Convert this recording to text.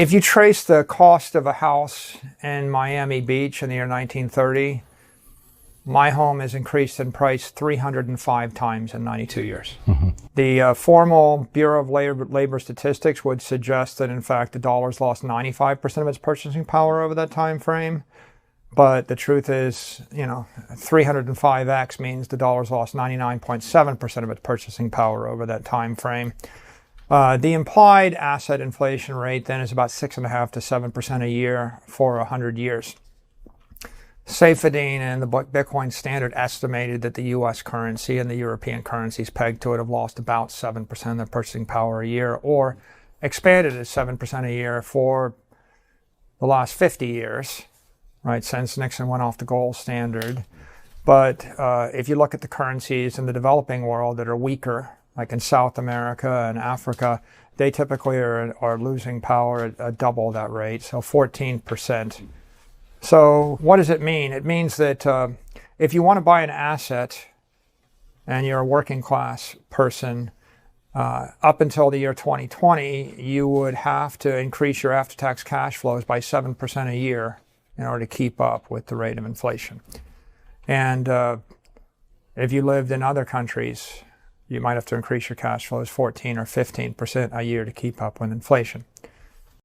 If you trace the cost of a house in Miami Beach in the year 1930, my home has increased in price 305 times in 92 years. The formal Bureau of Labor Statistics would suggest that, in fact, the dollar's lost 95% of its purchasing power over that time frame. But the truth is, 305x means the dollar's lost 99.7% of its purchasing power over that time frame. The implied asset inflation rate then is about 6.5% to 7% a year for 100 years. Safedine and the Bitcoin Standard estimated that the U.S. currency and the European currencies pegged to it have lost about 7% of their purchasing power a year, or expanded at 7% a year for the last 50 years, right, since Nixon went off the gold standard. But if you look at the currencies in the developing world that are weaker, like in South America and Africa, they typically are losing power at double that rate, so 14%. So what does it mean? It means that if you want to buy an asset and you're a working class person, up until the year 2020, you would have to increase your after-tax cash flows by 7% a year in order to keep up with the rate of inflation. And if you lived in other countries, you might have to increase your cash flows 14 or 15% a year to keep up with inflation.